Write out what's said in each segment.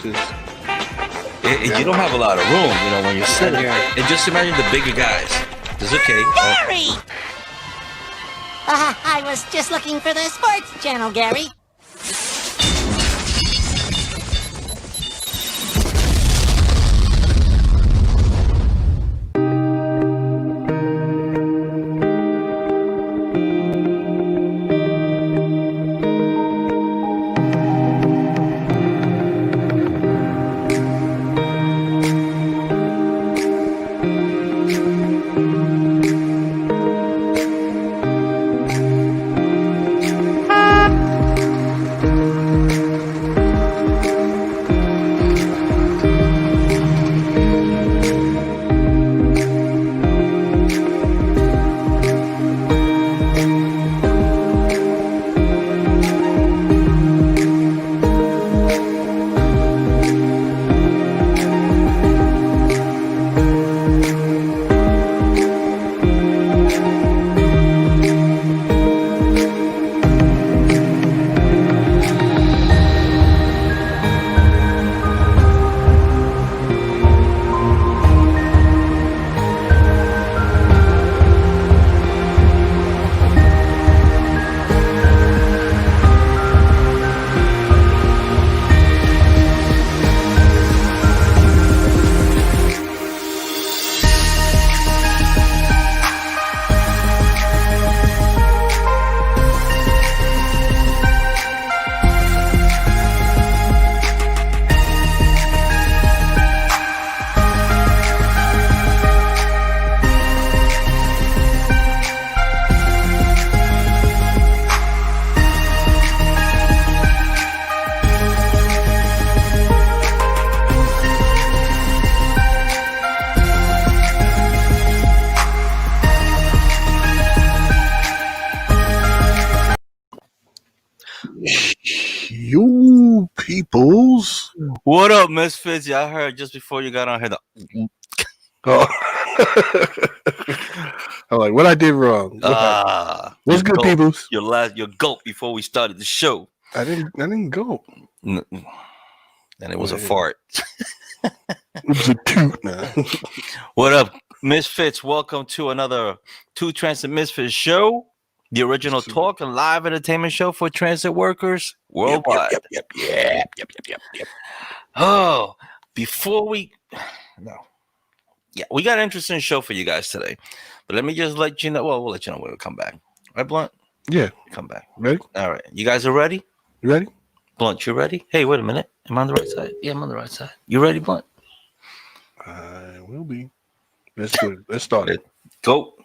just. You don't have a lot of room, when you're sitting there. And just imagine the bigger guys. It's okay. Gary! I was just looking for the sports channel, Gary. You peoples. What up, Misfits? I heard just before you got on here. Oh. I'm like, what I did wrong? What's good, peoples? Your gulp before we started the show. I didn't go. And it was a fart. It was a toot now. What up, Misfits? Welcome to another Two Transit Misfits show. The original talk and live entertainment show for transit workers worldwide. Yep. Oh, before we we got an interesting show for you guys today. But let me just let you know. Well, we'll let you know when we come back. Right, Blunt? Yeah. Come back. Ready? All right. You guys are ready? You ready? Blunt, you ready? Hey, wait a minute. Am I on the right side? Yeah, I'm on the right side. You ready, Blunt? I will be. Let's do it. Let's start it. Go.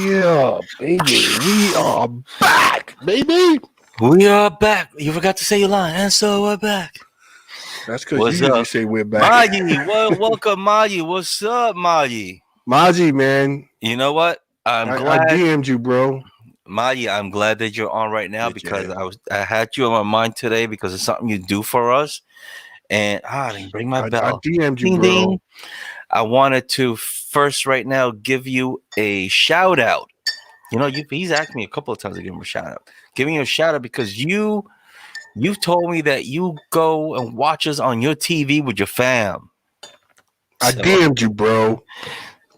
Yeah, baby. We are back, baby. We are back. You forgot to say your line. And so we're back. That's because you usually say we're back. Maji, welcome, Maji. What's up, Maji? Maji, man. You know what? I DM'd you, bro. Maji, I'm glad that you're on right now because I had you on my mind today because it's something you do for us. And I didn't bring my bell. I DM'd you, ding, bro. ding. I wanted to first right now give you a shout out. You know, he's asked me a couple of times to give him a shout out. Giving you a shout out because you've told me that you go and watch us on your TV with your fam. I DM'd you, bro.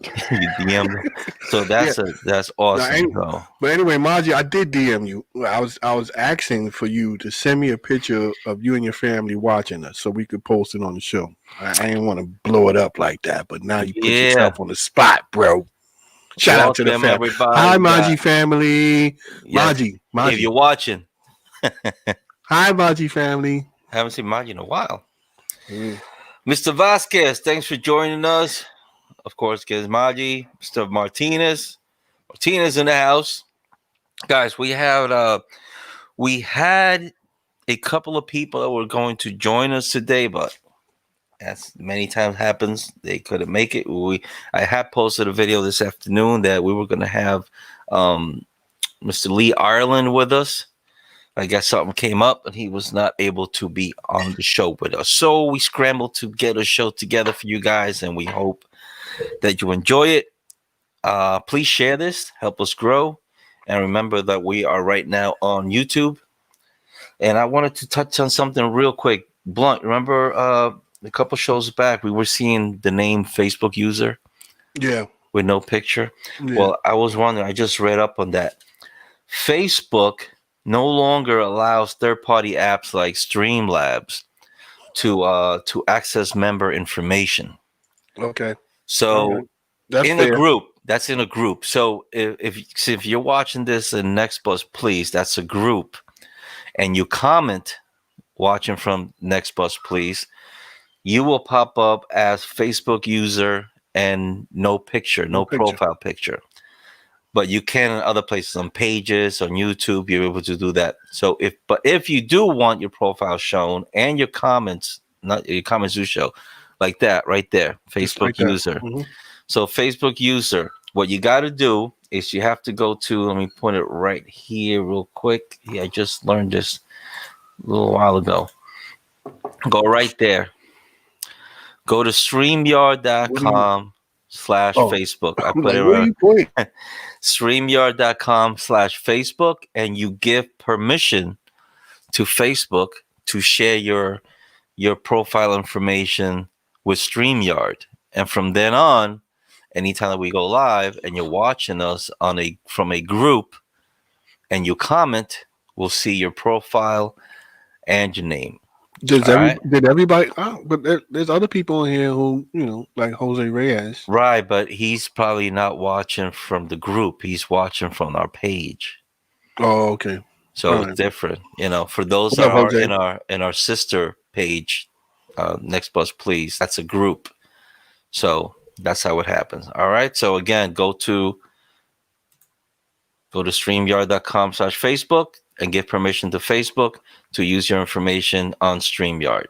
You DM'd me. So that's awesome. But anyway, Maji, I did DM you. I was asking for you to send me a picture of you and your family watching us so we could post it on the show. I didn't want to blow it up like that, but now you put yourself on the spot, bro. Shout out to the family. Everybody. Hi, Maji family. Yes. Maji. If you're watching. Hi, Maji family. Haven't seen Maji in a while. Mr. Vasquez, thanks for joining us. Of course, Giz Maji, Mr. Martinez in the house. Guys, we had a couple of people that were going to join us today, but as many times happens, they couldn't make it. I had posted a video this afternoon that we were going to have Mr. Lee Ireland with us. I guess something came up and he was not able to be on the show with us. So we scrambled to get a show together for you guys, and we hope that you enjoy it. Please share this, help us grow. And remember that we are right now on YouTube. And I wanted to touch on something real quick. Blunt, remember a couple shows back, we were seeing the name Facebook user Yeah. with no picture. Yeah. Well, I was wondering, I just read up on that. Facebook no longer allows third-party apps like Streamlabs to access member information. Okay. So All right. That's in fair. a group, that's in a group. So if you're watching this in Next Bus, please, that's a group, and you comment watching from Next Bus, please, you will pop up as Facebook user and no picture, no profile picture. But you can in other places, on Pages, on YouTube, you're able to do that. So if you do want your profile shown and your comments, not your comments do show, like that right there, Facebook like that. user. Mm-hmm. So Facebook user, what you got to do is you have to go to, let me put it right here real quick. Yeah, I just learned this a little while ago. Go right there. Go to StreamYard.com/Facebook. I put it right. StreamYard.com/Facebook, and you give permission to Facebook to share your profile information with StreamYard. And from then on, anytime that we go live and you're watching us from a group and you comment, we'll see your profile and your name. Did everybody? Oh, but there's other people in here who, like Jose Reyes. Right, but he's probably not watching from the group. He's watching from our page. Oh, okay. So it's different, For those that are in our sister page, Next Bus Please, that's a group. So that's how it happens. All right. So again, go to StreamYard.com/Facebook and give permission to Facebook to use your information on StreamYard.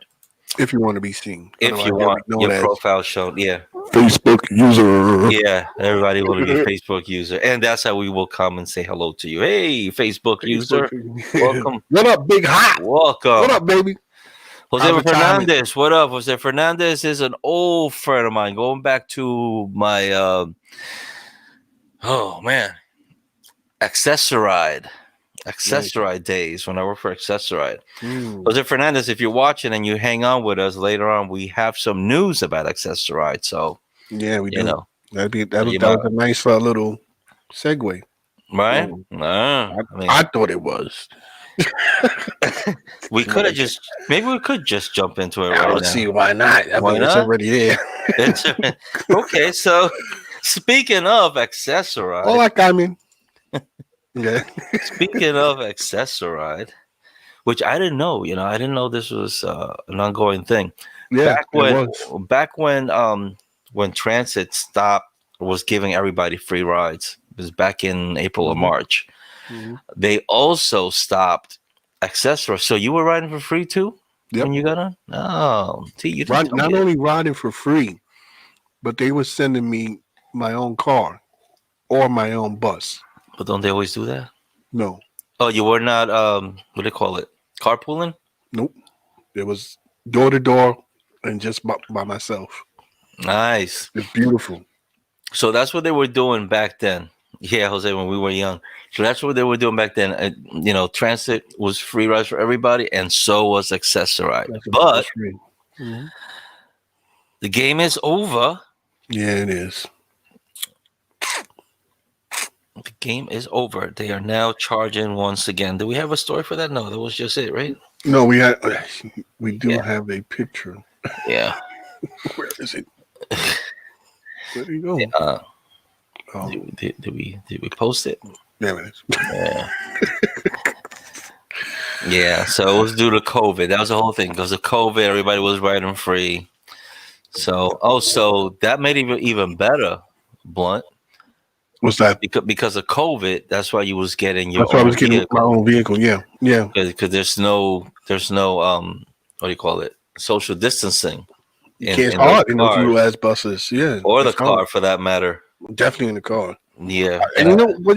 If you want to be seen. If you want your profile shown. Yeah. Facebook user. Yeah. Everybody want to be Facebook user. And that's how we will come and say hello to you. Hey, Facebook user. Welcome. What up, Big Hot? Welcome. What up, baby? Jose Fernandez. What up? Jose Fernandez is an old friend of mine. Going back to my, Accessoride days when I worked for Accessoride. Jose Fernandez, if you're watching and you hang on with us later on, we have some news about Accessoride. So yeah, we do. That was a nice little segue, right? I thought it was. We could have maybe we could just jump into it. I don't see why not. It's already there. Okay, so speaking of Accessoride, yeah. Speaking of Accessoride, which I didn't know, I didn't know this was an ongoing thing. Yeah, back when Transit was giving everybody free rides. It was back in April or March. Mm-hmm. They also stopped Accessoride. So you were riding for free too when you got on? Oh, you not only riding for free, but they were sending me my own car or my own bus. But don't they always do that? No. Oh, you were not, what do they call it? Carpooling? Nope. It was door to door and just by myself. Nice. It's beautiful. So that's what they were doing back then. Yeah, Jose, when we were young. So that's what they were doing back then. Transit was free rides for everybody, and so was Accessoride. But the game is over. Yeah, it is. The game is over. They are now charging once again. Do we have a story for that? No, that was just it, right? No, we do have a picture. Yeah. Where is it? Where do you go? Did we post it? There it is. Yeah. Yeah. So it was due to COVID. That was the whole thing. Because of COVID, everybody was riding free. So that made it even better, Blunt. What's that? Because of COVID, that's why you was getting your. That's why I was getting my own vehicle. Yeah. Because there's no what do you call it? Social distancing. It's hard in those little ass buses. Yeah. Or the car, for that matter. Definitely in the car. Yeah. And you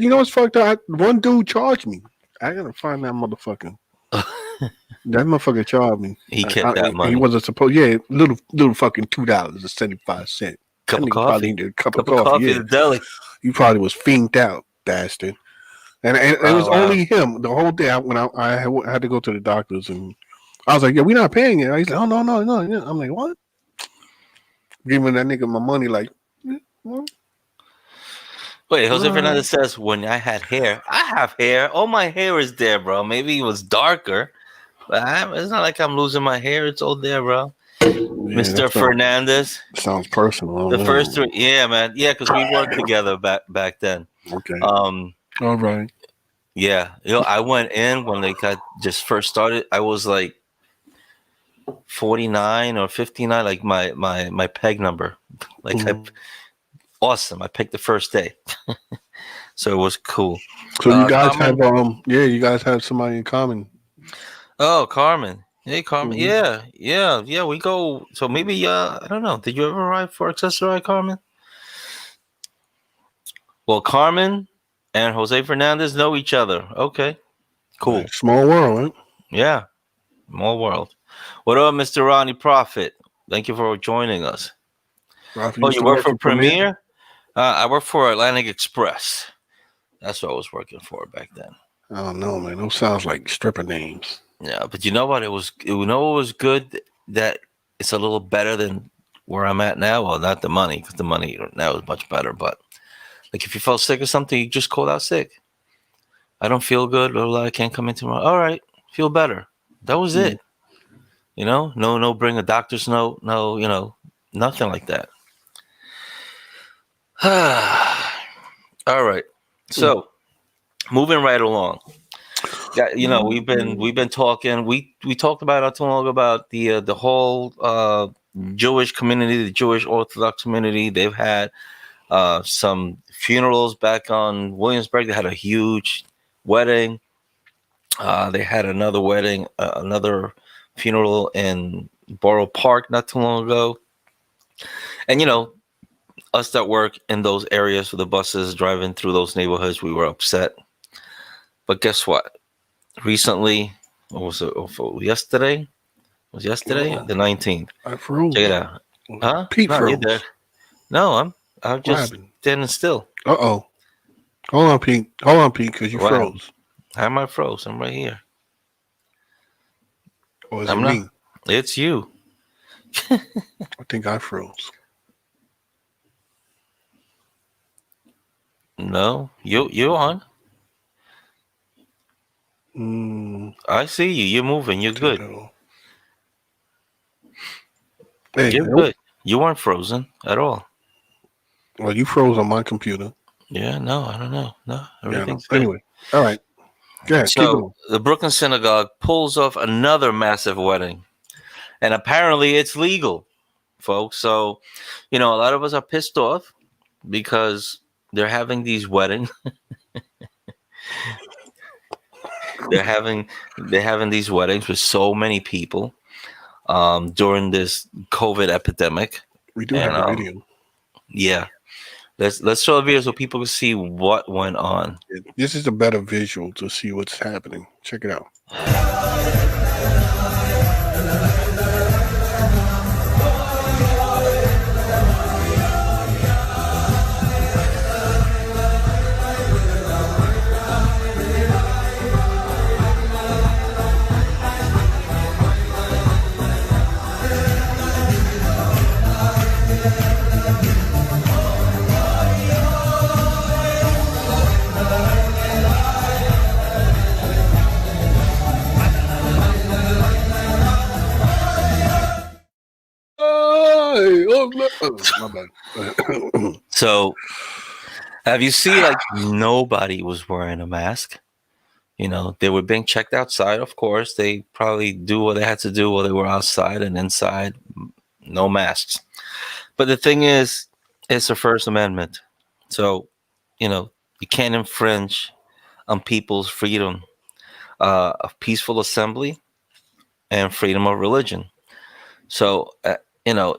know what's fucked up? One dude charged me. I gotta find that motherfucker. That motherfucker charged me. He kept that He money. wasn't supposed. Yeah, little fucking $2.75. That Cup of nigga coffee. probably needed a cup of Cup of coffee. coffee Yeah, in the deli. he probably was fiended out, bastard. And it Oh, was wow. only him the whole day. When I had to go to the doctors, and I was like, "Yeah, we're not paying it." He's like, "Oh no, no, no." Yeah. I'm like, "What?" Giving that nigga my money, like, what? Wait, Jose Fernandez says, when I had hair, I have hair. All my hair is there, bro. Maybe it was darker, but it's not like I'm losing my hair. It's all there, bro. Yeah, Mr. Fernandez. Sounds personal. The first three, yeah, man. Yeah, because we worked together back then. Okay. All right. Yeah. I went in when they just first started. I was like 49 or 59, like my peg number. Like awesome. I picked the first day. So it was cool. So you guys Carmen? you guys have somebody in common. Oh, Carmen. Hey, Carmen. Yeah. We go. So maybe I don't know. Did you ever ride for Accessori, Carmen? Well, Carmen and Jose Fernandez know each other. Okay, cool. Right. Small world, right? Yeah, small world. What up, Mr. Ronnie Prophet? Thank you for joining us. Rafa You work for Premier? I work for Atlantic Express. That's what I was working for back then. I don't know, man. Those sounds like stripper names. Yeah, but you know what? It was good that it's a little better than where I'm at now. Well, not the money, because the money now is much better. But like if you felt sick or something, you just called out sick. I don't feel good. I can't come in tomorrow. All right, feel better. That was it. You know, no, bring a doctor's note. No, nothing like that. All right. So, moving right along. Yeah, we've been talking. We talked about not too long ago about the whole Jewish community, the Jewish Orthodox community. They've had some funerals back on Williamsburg. They had a huge wedding. They had another wedding, another funeral in Borough Park not too long ago. And us that work in those areas with the buses driving through those neighborhoods, we were upset. But guess what? Recently, what was it? Yesterday? Was yesterday? The 19th. I froze. Check it out. Huh? Pete froze. No, I'm just standing still. Uh-oh. Hold on, Pete, because you froze. How am I froze? I'm right here. Or is it me? It's you. I think I froze. No, you're on. I see you. You're moving. You're good. Hey, you're good. You weren't frozen at all. Well, you froze on my computer. Yeah, no, I don't know. No, everything's good. Anyway, all right. Yeah, so the Brooklyn Synagogue pulls off another massive wedding. And apparently it's legal, folks. So, a lot of us are pissed off because they're having these weddings. they're having these weddings with so many people during this COVID epidemic. We do have a video. Yeah. Let's show the video so people can see what went on. This is a better visual to see what's happening. Check it out. My bad. So, have you seen nobody was wearing a mask? They were being checked outside. Of course, they probably do what they had to do while they were outside, and inside, no masks. But the thing is, it's the First Amendment, so you can't infringe on people's freedom of peaceful assembly and freedom of religion. So.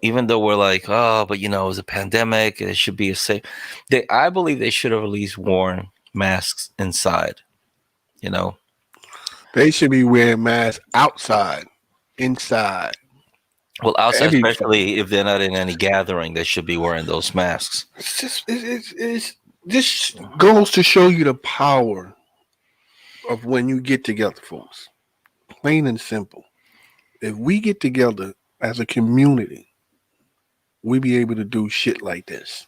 Even though we're like, oh, but it was a pandemic, it should be a safe. I believe they should have at least worn masks inside. They should be wearing masks outside, inside, Well, outside, every fucking. especially if they're not in any gathering, they should be wearing those masks. It's this goes to show you the power of when you get together, folks. Plain and simple. If we get together as a community, we be able to do shit like this.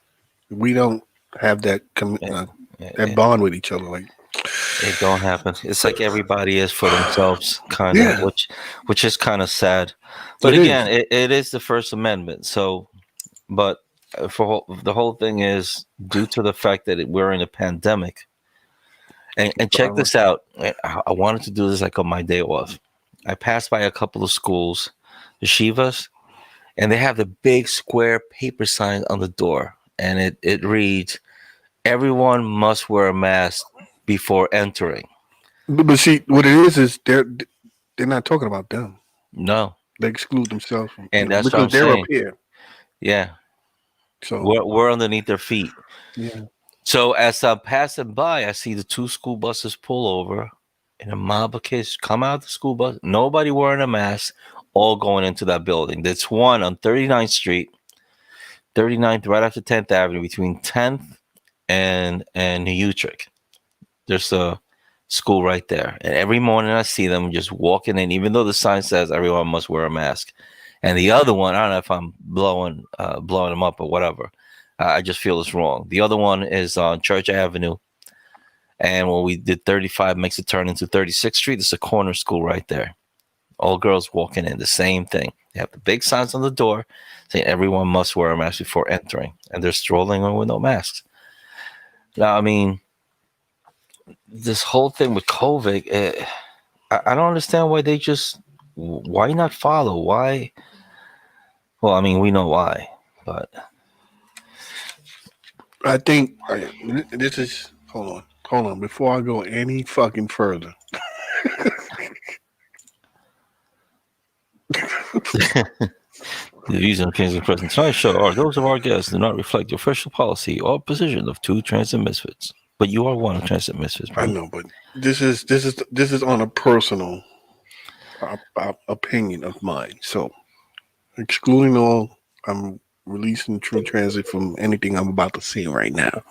We don't have It, that it, bond with each other. Like, it don't happen. It's like everybody is for themselves, kind of, yeah, which is kind of sad. But it again, is. it is the First Amendment. So, but the whole thing is due to the fact that we're in a pandemic. And check this out. I wanted to do this like on my day off. I passed by a couple of schools, the Shivas, and they have the big square paper sign on the door, and it reads, "Everyone must wear a mask before entering." But see, what it is they're not talking about them. No, They exclude themselves from, and that's what because I'm they're up saying. here. Yeah, So we're underneath their feet. yeah, So as I'm passing by, I see the two school buses pull over, and a mob of kids come out of the school bus. Nobody wearing a mask, all going into that building. There's one on 39th Street, 39th, right after 10th Avenue, between 10th and Utrecht. There's a school right there, and every morning I see them just walking in, even though the sign says everyone must wear a mask. And the other one, I don't know if I'm blowing them up or whatever. I just feel it's wrong. The other one is on Church Avenue, and when we did 35 makes it turn into 36th Street, it's a corner school right there. All girls walking in, the same thing. They have the big signs on the door saying everyone must wear a mask before entering, and they're strolling in with no masks. Now, I mean, this whole thing with COVID, I don't understand why they just, why not follow? Why? Well, I mean, we know why, but I think this is. Hold on. Before I go any fucking further, the views and opinions of the present tonight's show are those of our guests, do not reflect the official policy or position of two transit misfits. But you are one of transit misfits, bro. I know, but this is on a personal opinion of mine. So, excluding all, I'm releasing True Transit from anything I'm about to say right now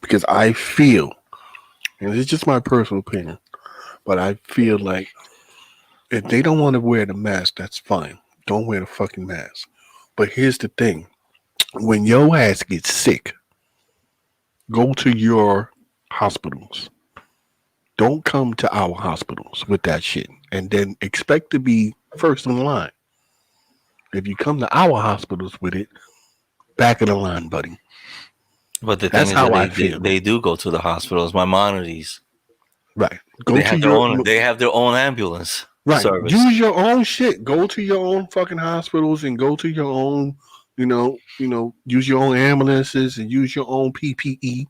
because I feel, and it's just my personal opinion, but I feel like if they don't want to wear the mask, that's fine. Don't wear the fucking mask. But here's the thing: when your ass gets sick, go to your hospitals. Don't come to our hospitals with that shit and then expect to be first in line. If you come to our hospitals with it, back of the line, buddy. But the thing That's is how that I feel. they do go to the hospitals. Maimonides, Right. they have their own ambulance right. service. Use your own shit. Go to your own fucking hospitals and go to your own, use your own ambulances and use your own PPE.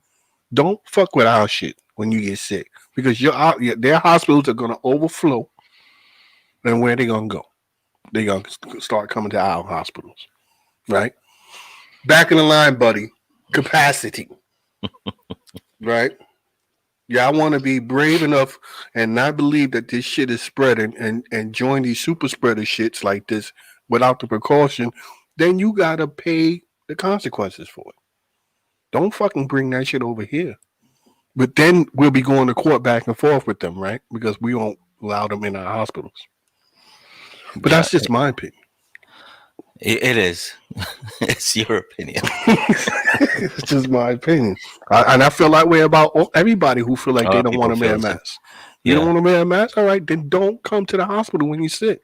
Don't fuck with our shit when you get sick because their hospitals are gonna overflow. Then where they gonna go? They gonna start coming to our hospitals, right? Back in the line, buddy. Capacity, right? Yeah, I want to be brave enough and not believe that this shit is spreading and join these super spreader shits like this without the precaution. Then you gotta pay the consequences for it. Don't fucking bring that shit over here. But then we'll be going to court back and forth with them, right? Because we won't allow them in our hospitals. But Yeah, that's just my opinion. it is. It's your opinion. It's just my opinion. And I feel that way about everybody who feel like they don't want to wear a mask. You don't want to wear a mask? All right, then don't come to the hospital when you're sick.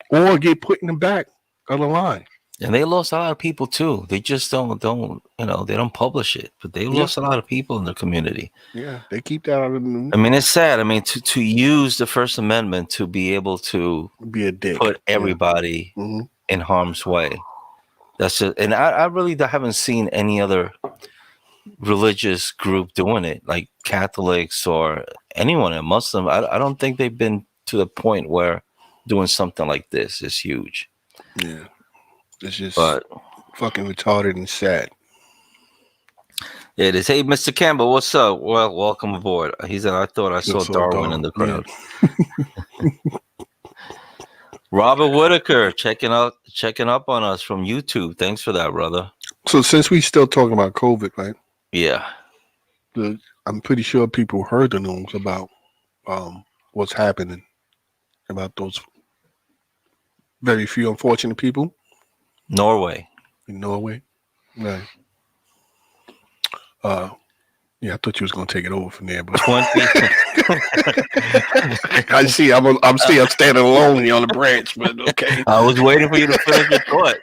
Or get put in the back of the line. And they lost a lot of people too. They just don't they don't publish it, but they lost a lot of people in the community. Yeah, they keep that out of the news. I mean, it's sad. I mean, to use the First Amendment to be able to be a dick, put everybody in harm's way. That's just, and I really haven't seen any other religious group doing it, like Catholics or anyone, a Muslim. I don't think they've been to the point where doing something like this is huge. Yeah. It's just fucking retarded and sad. It is. Hey, Mr. Campbell, what's up? Well, welcome aboard. He said, I thought I saw Darwin in the crowd. Yeah. Robert Whitaker checking up on us from YouTube. Thanks for that, brother. So since we still talking about COVID, right? Yeah. I'm pretty sure people heard the news about what's happening about those very few unfortunate people Norway. in Norway. Right. Yeah, I thought you was gonna take it over from there, but 20. I see. I'm standing alone on the branch, but okay. I was waiting for you to finish your thought.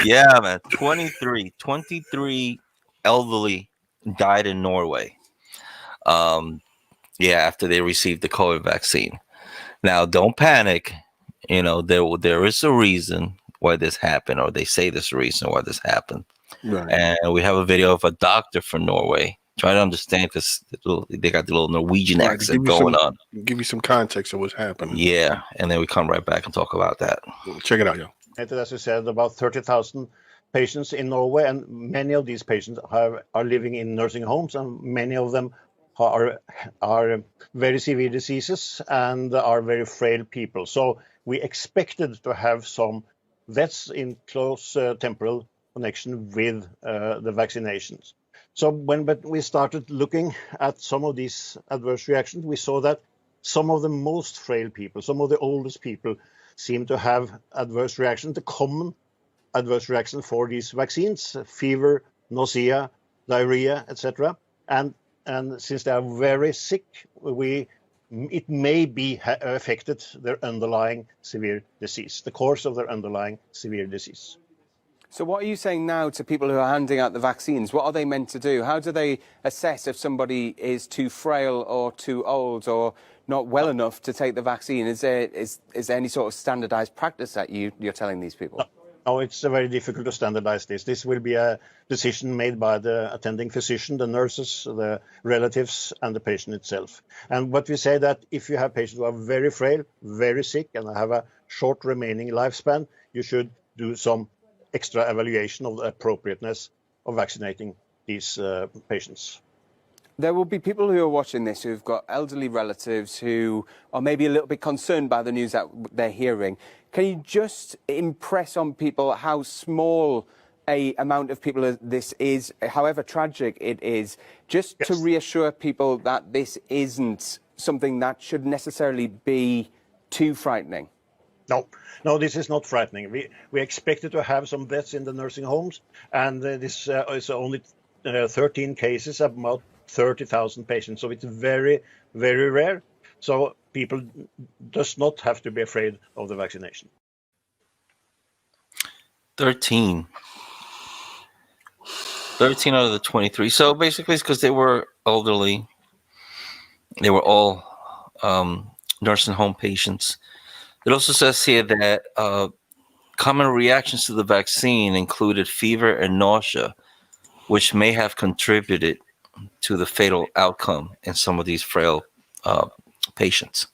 Yeah, man. 23 elderly died in Norway. After they received the COVID vaccine. Now, don't panic. You know, there is a reason why this happened, or they say there's a reason why this happened. Right. And we have a video of a doctor from Norway trying to understand, because they got the little Norwegian accent going on. Give you some context of what's happening. Yeah, and then we come right back and talk about that. Check it out, y'all. As you said, about 30,000 patients in Norway, and many of these patients are living in nursing homes, and many of them are very severe diseases and are very frail people. So we expected to have some deaths in close temporal connection with the vaccinations. So when we started looking at some of these adverse reactions, we saw that some of the most frail people, some of the oldest people, seem to have adverse reactions, the common adverse reaction for these vaccines: fever, nausea, diarrhea, etc. And since they are very sick, it may be affected their underlying severe disease, the course of their underlying severe disease. So what are you saying now to people who are handing out the vaccines? What are they meant to do? How do they assess if somebody is too frail or too old or not well enough to take the vaccine? Is there any sort of standardized practice that you're telling these people? No, it's very difficult to standardize this. This will be a decision made by the attending physician, the nurses, the relatives, and the patient itself. And what we say that if you have patients who are very frail, very sick, and have a short remaining lifespan, you should do some extra evaluation of the appropriateness of vaccinating these patients. There will be people who are watching this who've got elderly relatives who are maybe a little bit concerned by the news that they're hearing. Can you just impress on people how small a amount of people this is, however tragic it is, just to reassure people that this isn't something that should necessarily be too frightening? No, this is not frightening. We expected to have some deaths in the nursing homes, and this is only 13 cases, about 30,000 patients. So it's very, very rare. So people does not have to be afraid of the vaccination. 13 out of the 23. So basically it's because they were elderly. They were all nursing home patients. It also says here that common reactions to the vaccine included fever and nausea, which may have contributed to the fatal outcome in some of these frail patients.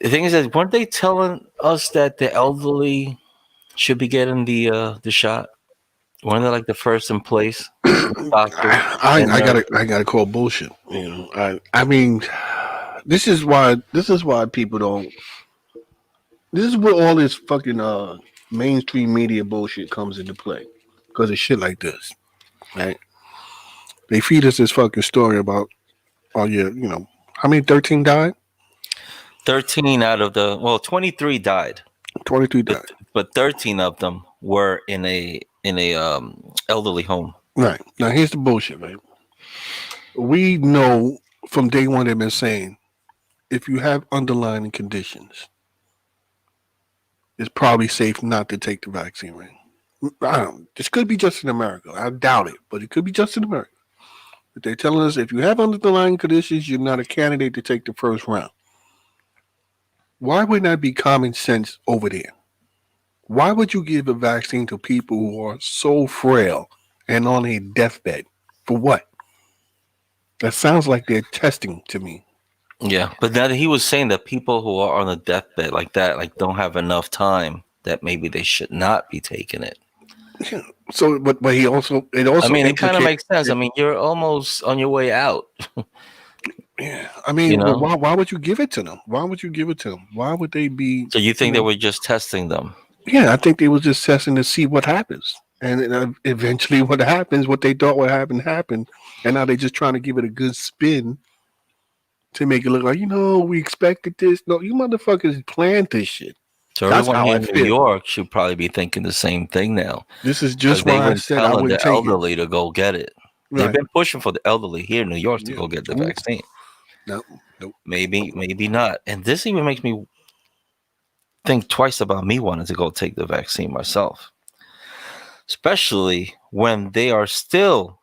The thing is that weren't they telling us that the elderly should be getting the shot? Weren't they like the first in place? I gotta call bullshit. You know, I mean, this is why people don't. This is where all this fucking mainstream media bullshit comes into play, because of shit like this, right? They feed us this fucking story about how many 13 died? 13 out of 23 died. 23 died. But 13 of them were in a elderly home. Right. Now here's the bullshit, right? We know from day one they've been saying, if you have underlying conditions, it's probably safe not to take the vaccine, right? I don't know. This could be just in America. I doubt it, but it could be just in America. But they're telling us if you have underlying conditions, you're not a candidate to take the first round. Why would that be common sense over there? Why would you give a vaccine to people who are so frail and on a deathbed? For what? That sounds like they're testing to me. Yeah, but now he was saying that people who are on a deathbed like that, like don't have enough time, that maybe they should not be taking it. So, but he also it I also mean, it kind of implicates. makes sense. I mean, you're almost on your way out. Yeah, I mean, You well, know. why would you give it to them? Why would you give it to them? Why would they be? So you think they know, were just testing them? Yeah, I think they was just testing to see what happens, and eventually, what happens, what they thought would happen, happened, and now they're just trying to give it a good spin to make it look like we expected this. No, you motherfuckers planned this shit. So That's everyone how here I in New feel. York should probably be thinking the same thing now, This is because just they've why I been said I telling wouldn't the take it. elderly to go get it. They've Right? been pushing for the elderly here in New York to Yeah. go get the Ooh, vaccine. no, nope. Maybe not. And this even makes me think twice about me wanting to go take the vaccine myself, especially when they are still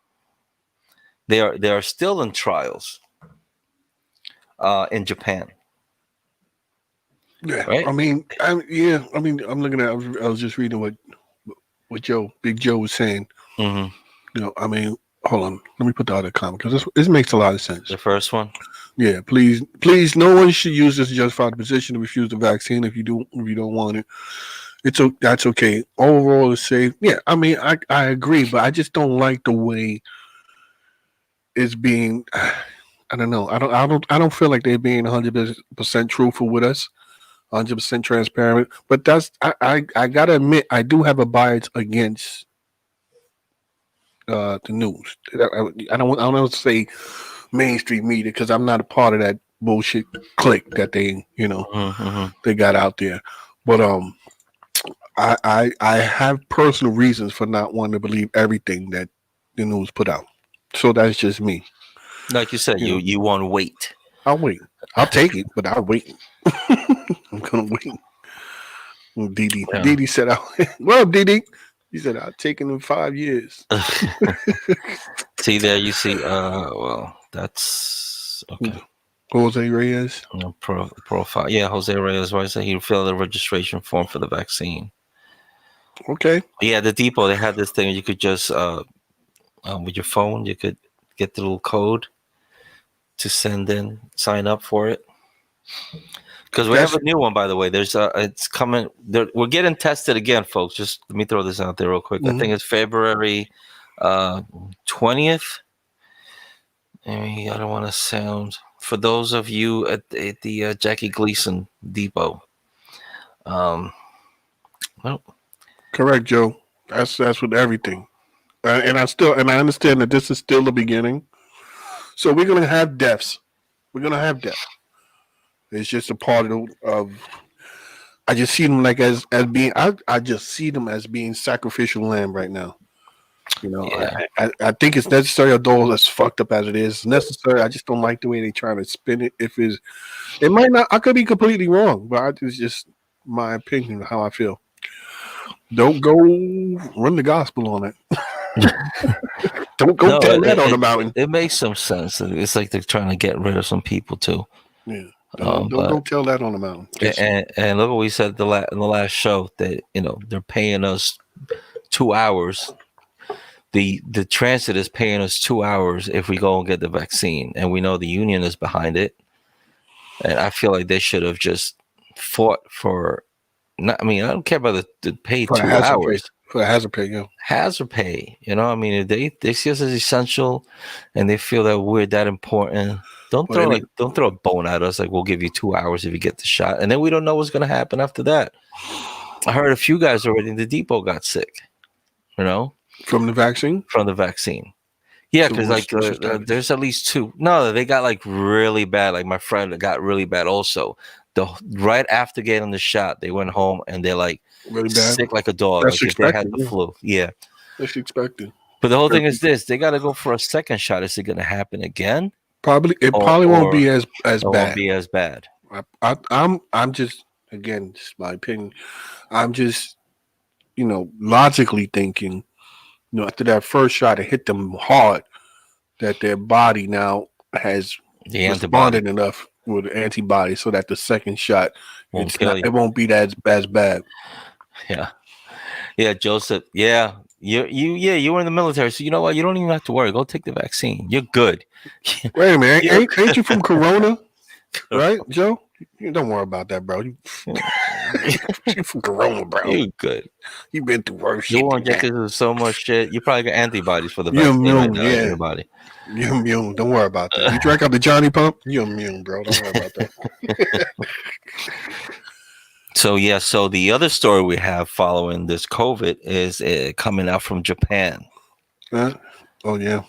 in trials in Japan, Yeah, right? I mean, I'm looking at. I was just reading what Big Joe was saying. Mm-hmm. I mean, hold on. Let me put the other comment because this makes a lot of sense. The first one. Yeah, please, no one should use this to justify the position to refuse the vaccine if you don't want it. That's okay. Overall, it's safe. Yeah, I mean, I agree, but I just don't like the way it's being. I don't know. I don't feel like they're being 100% truthful with us, 100% transparent. But I gotta admit, I do have a bias against the news. I don't want to say mainstream media because I'm not a part of that bullshit clique that Mm-hmm. they got out there. But I have personal reasons for not wanting to believe everything that the news put out. So that's just me. Like you said, You know, you want to wait. I'll wait. I'll take it, but I'll wait. I'm gonna wait. Didi. Yeah. Didi said, "Well, Didi," he said, "I'll take it in 5 years." See there, you see. Well, that's okay. Jose Reyes. Profile. Yeah, Jose Reyes. Right, so he filled the registration form for the vaccine. Okay. Yeah, the depot, they had this thing you could just with your phone, you could get the little code to sign up for it. Because we have a new one, by the way. There's it's coming. We're getting tested again, folks. Just let me throw this out there real quick. I think it's February 20th. I don't want to sound for those of you at the Jackie Gleason Depot. Well, Correct, Joe. That's with everything, and I understand that this is still the beginning. So we're gonna have deaths. We're gonna have death. It's just a part of. I just see them like as being. I just see them as being sacrificial lamb right now. yeah. I think it's necessary, although as fucked up as it is. It's necessary. I just don't like the way they try to spin it. It might not. I could be completely wrong, but it's just my opinion of how I feel. Don't go run the gospel on it. Don't go tell that on the mountain. It makes some sense. It's like they're trying to get rid of some people too. Yeah. Don't tell that on the mountain. And look what we said in the last show that they're paying us 2 hours. The transit is paying us 2 hours if we go and get the vaccine, and we know the union is behind it. And I feel like they should have just fought for. I don't care about the pay For 2 hours. For a hazard pay, yeah. Hazard pay, if they see us as essential, and they feel that we're that important. Don't throw a bone at us like we'll give you 2 hours if you get the shot, and then we don't know what's going to happen after that. I heard a few guys already in the depot got sick. From the vaccine. Yeah, because there's at least 2. No, they got like really bad. Like my friend got really bad also. Right after getting the shot, they went home and they're like Really bad. sick like a dog. That's like expected. If they had the flu. Yeah. That's expected. But the whole thing is this: they got to go for a second shot. Is it going to happen again? Probably won't be as bad. Won't be as bad. I'm just, again, this is my opinion. I'm just logically thinking, after that first shot, it hit them hard that their body now has responded enough with antibodies so that the second shot it won't be as bad. Yeah, Joseph. Yeah, you were in the military, so you know what? You don't even have to worry. Go take the vaccine. You're good. Wait a minute, ain't you from Corona, right, Joe? You don't worry about that, bro. You from Corona, bro. You good. You been through worse You shit weren't than that. injected with so much shit. You probably got antibodies for the You're vaccine right immune, now in yeah. your body. You're immune. Don't worry about that. You drank out the Johnny Pump? You're immune, bro. Don't worry about that. So the other story we have following this COVID is coming out from Japan. Huh? Oh, yeah.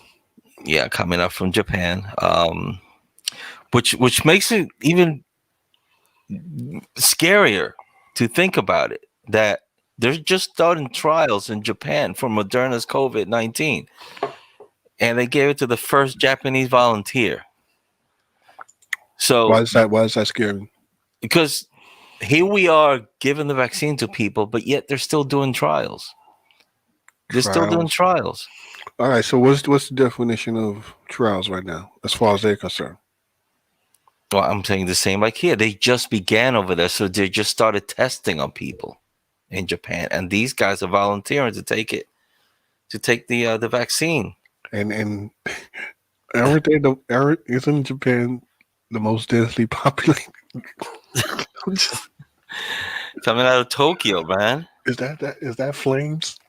Yeah, coming out from Japan. Which makes it even scarier to think about it, that they're just starting trials in Japan for Moderna's COVID-19, and they gave it to the first Japanese volunteer. So Why is that scary? because here we are giving the vaccine to people, but yet they're still doing trials. They're still doing trials. All right. So what's the definition of trials right now, as far as they're concerned? Well, I'm saying the same like here. They just began over there, so they just started testing on people in Japan, and these guys are volunteering to take the vaccine. And isn't Japan the most densely populated? Coming out of Tokyo, man. Is that flames?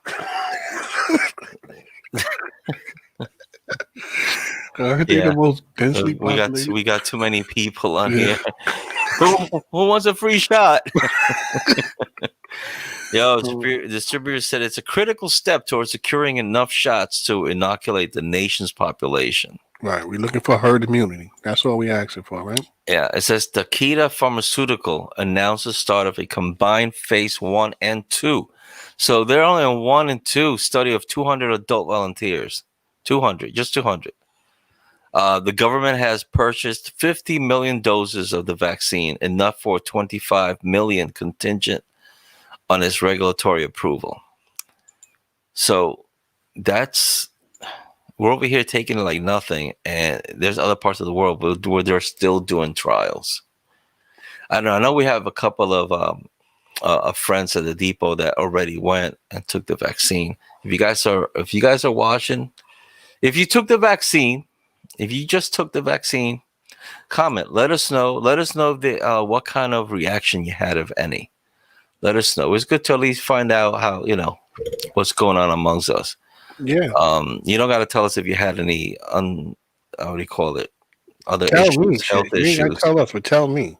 Aren't they the most densely populated? We got too many people on here. Who wants a free shot? Yo, the distributor said it's a critical step towards securing enough shots to inoculate the nation's population. Right, we're looking for herd immunity. That's all we're asking for, right? Yeah, it says Takeda Pharmaceutical announced the start of a combined phase 1 and 2. So they're only on 1 and 2 study of 200 adult volunteers. 200, just 200. The government has purchased 50 million doses of the vaccine, enough for 25 million contingent on its regulatory approval. So we're over here taking it like nothing, and there's other parts of the world where they're still doing trials. I know we have a couple of friends at the depot that already went and took the vaccine. If you guys are watching, if you took the vaccine, if you just took the vaccine, comment. Let us know. Let us know what kind of reaction you had, if any. Let us know. It's good to at least find out how, what's going on amongst us. Yeah. You don't got to tell us if you had any what do you call it? Other Tell issues, me, health you ain't gotta issues, tell us, but tell me.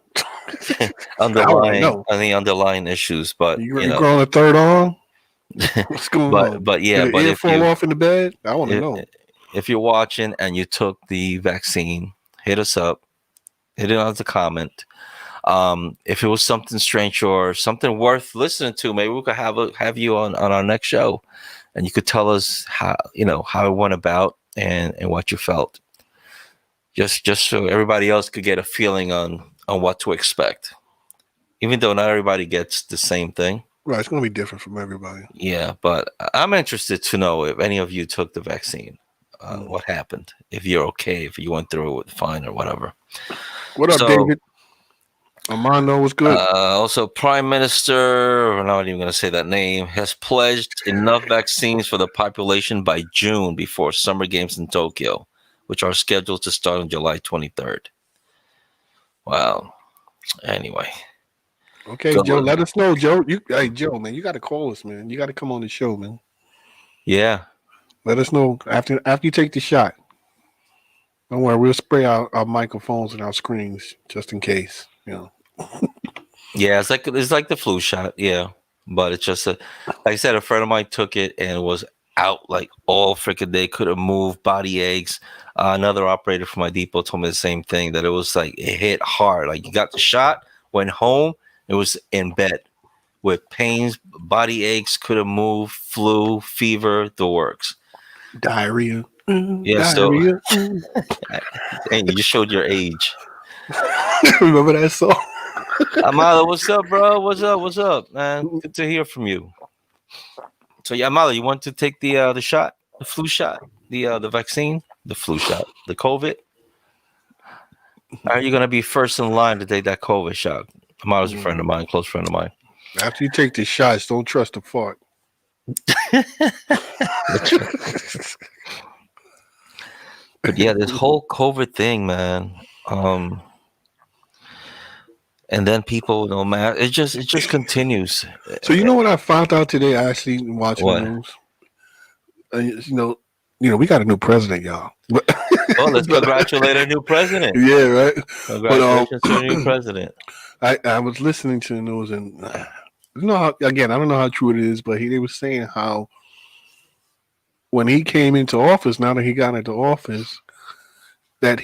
underlying issues. But you growing a third arm? What's going on? But yeah, Did but ear if fall off in the bed? I want to know. If you're watching and you took the vaccine, hit us up. Hit it on the comment. If it was something strange or something worth listening to, maybe we could have you on our next show, and you could tell us how it went about and what you felt. Just so everybody else could get a feeling on what to expect, even though not everybody gets the same thing. Right, it's going to be different from everybody. Yeah, but I'm interested to know if any of you took the vaccine. What happened? If you're okay, if you went through it fine or whatever. What up, David? Armando was good. Also, Prime Minister, I'm not even going to say that name, has pledged enough vaccines for the population by June before Summer Games in Tokyo, which are scheduled to start on July 23rd. Wow. Anyway. Okay, Joe, let us know, Joe. Joe, man, you got to call us, man. You got to come on the show, man. Yeah. Let us know after you take the shot. Don't worry, we'll spray our microphones and our screens just in case, Yeah, it's like the flu shot, yeah. But it's just like I said, a friend of mine took it and was out like all freaking day, couldn't move, body aches. Another operator from my depot told me the same thing, that it was like it hit hard. Like you got the shot, went home, it was in bed with pains, body aches, couldn't move, flu, fever, the works. Diarrhea. Yeah, diarrhea. And you just showed your age. Remember that song? Amala, what's up, bro? What's up, man? Good to hear from you. So yeah, Amala, you want to take the shot, the flu shot, the vaccine, the flu shot, the COVID? Are you gonna be first in line to take that COVID shot? Amala's a friend of mine, close friend of mine. After you take the shots, don't trust the fart. But yeah, this whole COVID thing, man. and then people no matter. It just continues. So you know what I found out today? Actually, watching the What? news. We got a new president, y'all. Well, let's congratulate our new president. Yeah, right. Congratulations to our new president. I was listening to the news, and I don't know how true it is, but they was saying how when he came into office, now that he got into office, that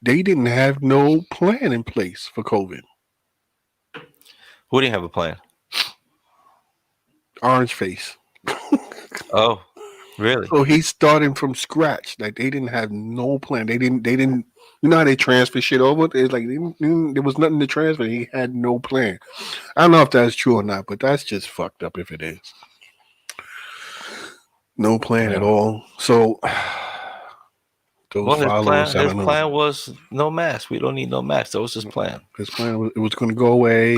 they didn't have no plan in place for COVID. Who didn't have a plan? Orange face. Oh, really? So he's starting from scratch. Like they didn't have no plan. They didn't. You know how they transfer shit over? It's like there was nothing to transfer. He had no plan. I don't know if that's true or not, but that's just fucked up if it is. No plan at all. So those followers, his plan was no mask. We don't need no mask. That was his plan. His plan was it was going to go away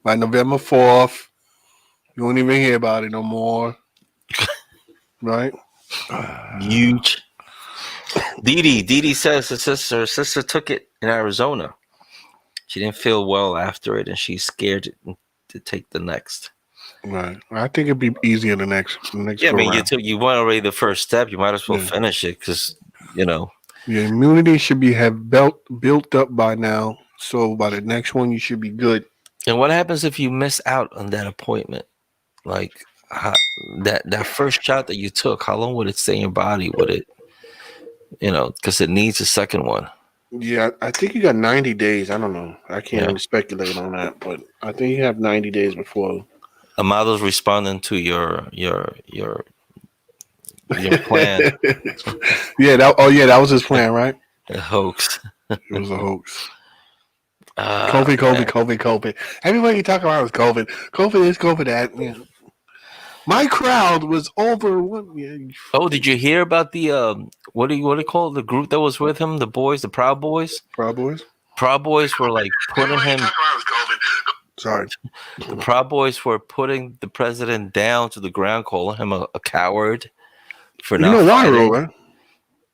by November 4th. You won't even hear about it no more. Right? Huge. Dee says her sister took it in Arizona. She didn't feel well after it, and she's scared to take the next. Right. I think it'd be easier the next. Yeah, I mean, you went already the first step. You might as well finish it because your immunity should have built up by now. So by the next one, you should be good. And what happens if you miss out on that appointment? Like that first shot that you took, how long would it stay in your body? Would it, because it needs a second one. Yeah, I think you got 90 days. I don't know. I can't really speculate on that, but I think you have 90 days before. Amado's responding to your plan. That was his plan, right? A hoax. It was a hoax. COVID. Everybody talk about is COVID. COVID is COVID that. Yeah. My crowd was over one. Yeah. Oh, did you hear about the what do you call it? The group that was with him? The boys, the Proud Boys. Proud Boys. Proud Boys were like putting him. Sorry. The Proud Boys were putting the president down to the ground, calling him a coward for not. Right?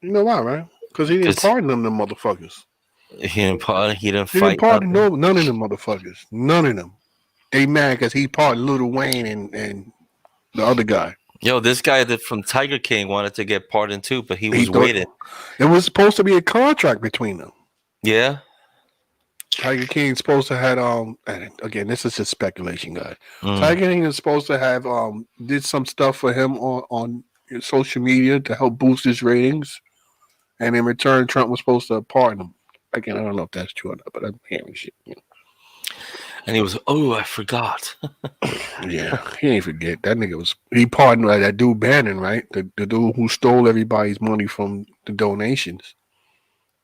You know why, right? Because he didn't pardon them motherfuckers. He didn't fight. He didn't pardon none of them motherfuckers. None of them. They mad because he pardoned Lil Wayne and the other guy. Yo, this guy from Tiger King wanted to get pardoned too, but he was waiting. It was supposed to be a contract between them. Yeah. Tiger King's supposed to have and again, this is just speculation, guy. Tiger King is supposed to have did some stuff for him on social media to help boost his ratings, and in return, Trump was supposed to pardon him. Again, I don't know if that's true or not, but I'm hearing shit. And he was, I forgot. Yeah, he ain't forget. That nigga he pardoned that dude Bannon, right? The dude who stole everybody's money from the donations,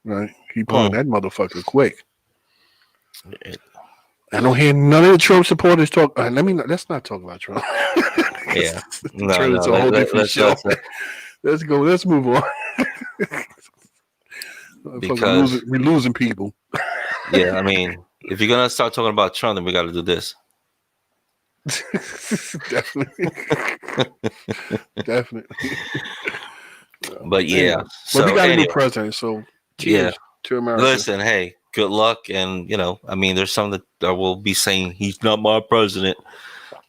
right? He pardoned that motherfucker quick. I don't hear none of the Trump supporters talk. Let's not talk about Trump. Yeah, It's a whole different show. Let's go. Let's move on. Because we're losing people. Yeah, I mean, if you're gonna start talking about Trump, then we got to do this. Definitely. But yeah, but we got a new president, so cheers to America. Listen, hey, good luck, and there's some that will be saying he's not my president,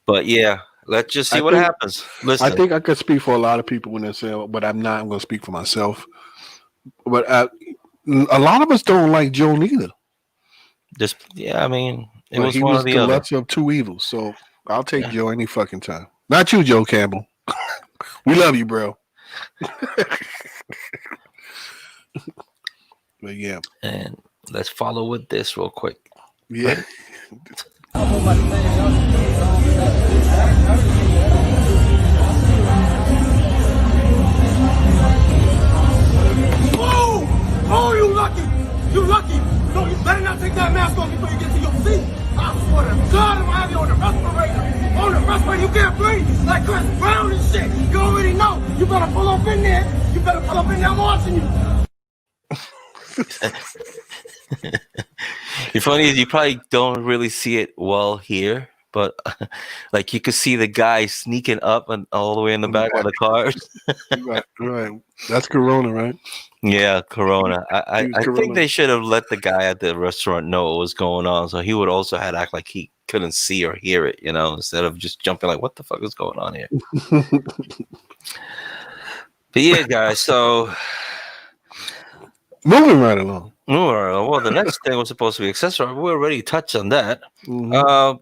but yeah, let's just see what happens. Listen, I think I could speak for a lot of people when they say, but I'm not. I'm going to speak for myself. But a lot of us don't like Joe neither. It was one of the lesser of two evils. So I'll take Joe any fucking time. Not you, Joe Campbell. We love you, bro. But yeah. And let's follow with this real quick. Yeah. Oh, you lucky! You lucky! No, you better not take that mask off before you get to your seat. I swear to God, I'm gonna have you on the respirator. On the respirator, you can't breathe like Chris Brown and shit. You already know. You better pull up in there. I'm watching you. The funny is, you probably don't really see it well here, but like you could see the guy sneaking up and all the way in the back of the cars. Right. That's Corona, right? Yeah, Corona. I Use think Corona. they should have let the guy at the restaurant know what was going on, so he would also had to act like he couldn't see or hear it, instead of just jumping like, "What the fuck is going on here?" But yeah, guys. So, Moving right along. well, the next thing was supposed to be accessory. We already touched on that. Mhm.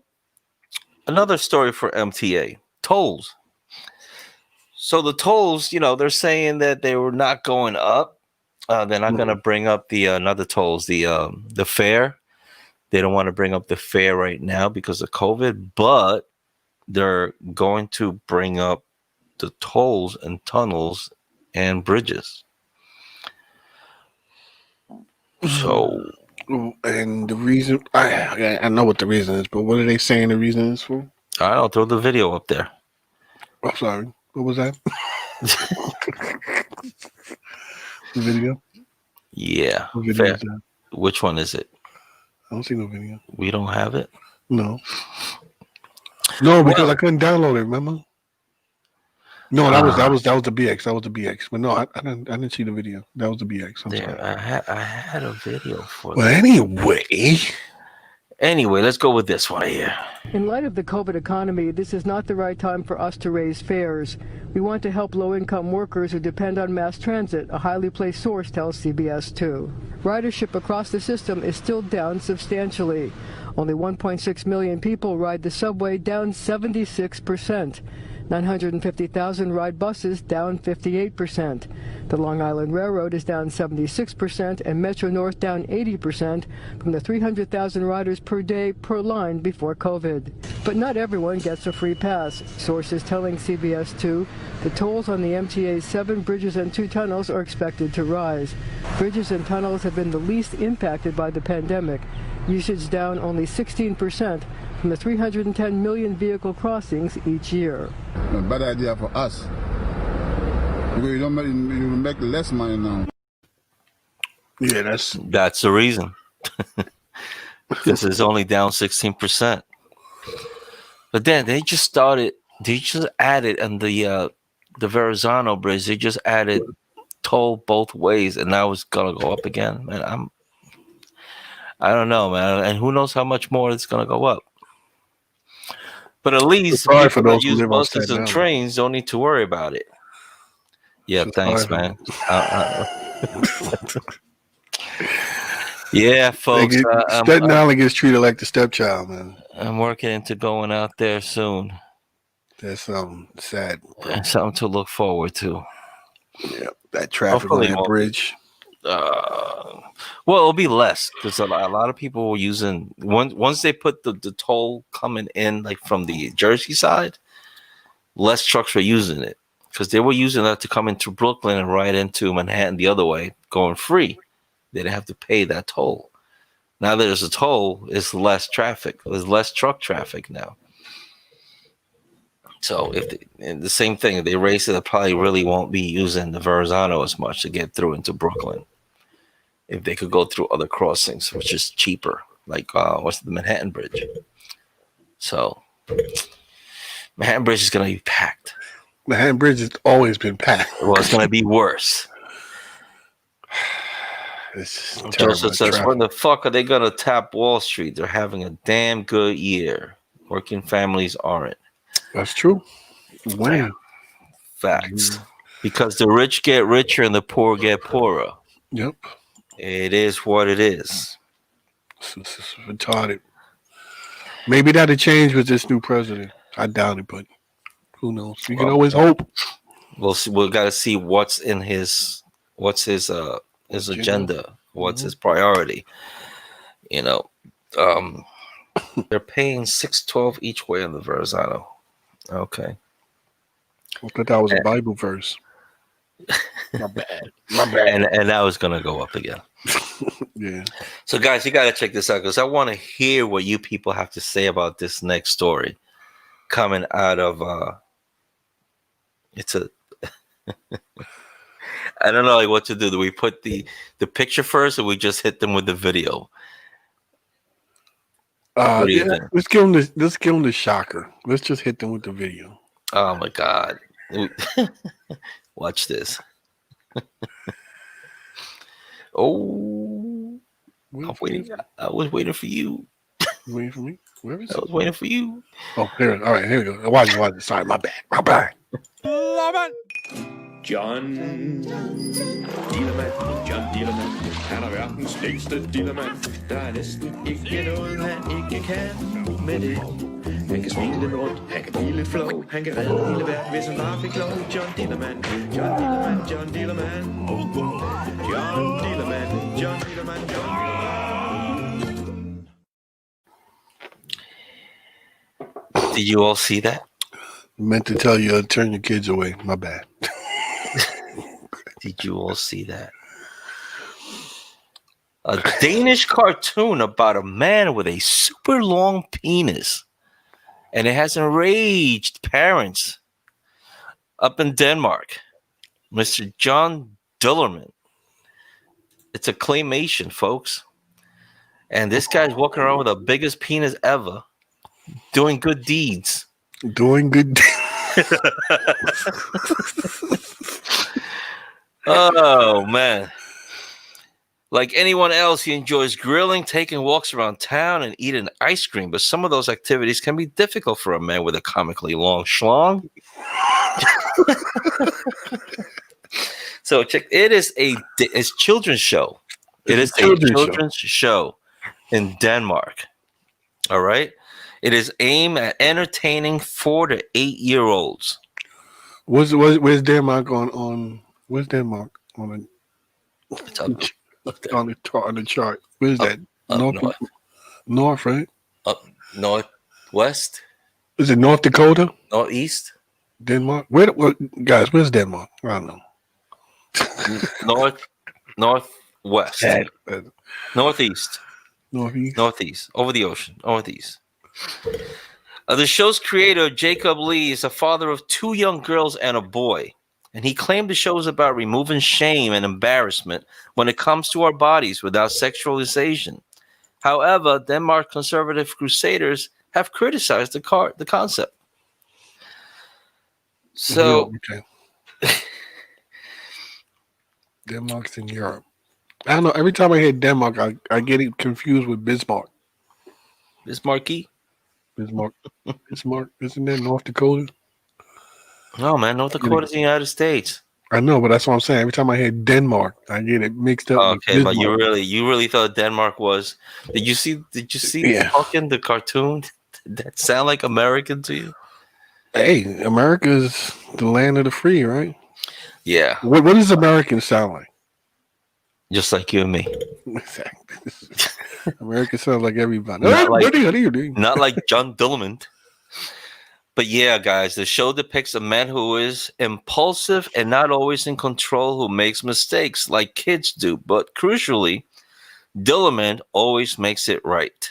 Another story for MTA tolls. So the tolls, they're saying that they were not going up. They're not going to bring up the another tolls, the fare. They don't want to bring up the fare right now because of COVID, but they're going to bring up the tolls and tunnels and bridges. So, And the reason I know what the reason is, but what are they saying the reason is for? I don't throw the video up there. I'm sorry. What was that? The video? Yeah. What video Fair. is that? Which one is it? I don't see no video. We don't have it. No, because I couldn't download it. Remember? No, that was the BX. That was the BX. But no, I didn't see the video. That was the BX. I'm sorry. I had a video for Well, that. Anyway, let's go with this one here. In light of the COVID economy, this is not the right time for us to raise fares. We want to help low-income workers who depend on mass transit, a highly placed source tells CBS 2. Ridership across the system is still down substantially. Only 1.6 million people ride the subway, down 76%. 950,000 ride buses, down 58%. The Long Island Railroad is down 76% and Metro North down 80% from the 300,000 riders per day per line before COVID. But not everyone gets a free pass. Sources telling CBS 2 the tolls on the MTA's 7 bridges and 2 tunnels are expected to rise. Bridges and tunnels have been the least impacted by the pandemic. Usage down only 16% from the 310 million vehicle crossings each year. A bad idea for us. Because you make less money now. Yeah, that's the reason. This is only down 16%. But then they just added on the Verrazano Bridge, they just added toll both ways, and now it's gonna go up again. Man, I don't know, man, and who knows how much more it's gonna go up. But at least sorry for people those that who use live buses upside and down. trains don't need to worry about it. Yeah, thanks, man. Yeah, folks. Staten Island gets treated like the stepchild, man. I'm working into going out there soon. That's sad. And something to look forward to. Yeah, that traffic on that bridge. Well, it'll be less because a lot of people were using once they put the toll coming in like from the Jersey side, less trucks were using it because they were using that to come into Brooklyn and right into Manhattan the other way, going free. They didn't have to pay that toll. Now that there's a toll, it's less traffic. There's less truck traffic now. So the same thing, if they raise it, they probably really won't be using the Verrazano as much to get through into Brooklyn. If they could go through other crossings, which is cheaper, like what's the Manhattan Bridge? So Manhattan Bridge is going to be packed. Manhattan Bridge has always been packed. Well, it's going to be worse. Joseph says, when the fuck are they going to tap Wall Street? They're having a damn good year. Working families aren't. That's true. When? Facts. Because the rich get richer and the poor get poorer. Yep. It is what it is. It's retarded. Maybe that'll change with this new president. I doubt it, but who knows? You can always hope. We'll see. We've got to see what's in his agenda. What's his priority? They're paying $6.12 each way on the Verrazano. Okay. I thought that was a Bible verse. My bad. And that was gonna go up again. Yeah. So guys, you gotta check this out because I want to hear what you people have to say about this next story coming out of I don't know like what to do. Do we put the picture first or we just hit them with the video? Yeah, let's give them the shocker. Let's just hit them with the video. Oh my God. Watch this. Oh, I'm waiting. I was waiting for you. You waiting for me? Where is I it? was waiting for you. Oh, there. All right, here we go. Watch it. Sorry, my bad. John Dillermand, John Dillermand, han er verdens længste dillermand. Der er næsten ikke noget, han ikke kan med det. Han kan smile lidt rundt, han kan blive lidt flov, han kan redde hele verden, hvis han bare fik lov. John Dillermand, John Dillermand, John Dillermand. John Dillermand, John Dillermand, John Dillermand. Did you all see that? Meant to tell you to turn your kids away. My bad. Did you all see that? A Danish cartoon about a man with a super long penis. And it has enraged parents up in Denmark. Mr. John Dillerman. It's a claymation, folks. And this guy's walking around with the biggest penis ever, doing good deeds. Doing good. Oh, man. Like anyone else, he enjoys grilling, taking walks around town, and eating ice cream. But some of those activities can be difficult for a man with a comically long schlong. So check. It's children's show. It is a children's show in Denmark. All right. It is aimed at entertaining 4 to 8-year-olds. Where's Denmark on? Where's Denmark on the chart? Where's that? North, right? Up northwest. Is it North Dakota? Northeast. Denmark. Guys, where's Denmark? I don't know. Northwest. Northeast. Northeast. Over the ocean. Northeast. The show's creator, Jacob Lee, is a father of 2 young girls and a boy. And he claimed the show is about removing shame and embarrassment when it comes to our bodies without sexualization. However, Denmark conservative crusaders have criticized the concept. So, Denmark's in Europe. I don't know. Every time I hear Denmark, I get it confused with Bismarck. Bismarck. Isn't that North Dakota? No, man. North Dakota's the United States. I know, but that's what I'm saying. Every time I hear Denmark, I get it mixed up. Okay, but you really thought Denmark was? Did you see the cartoon that sound like American to you? Hey, America's the land of the free, right? Yeah. What does American sound like? Just like you and me. America sounds like everybody. Not like John Dillerman. But yeah, guys, the show depicts a man who is impulsive and not always in control, who makes mistakes like kids do. But crucially, Dillerman always makes it right.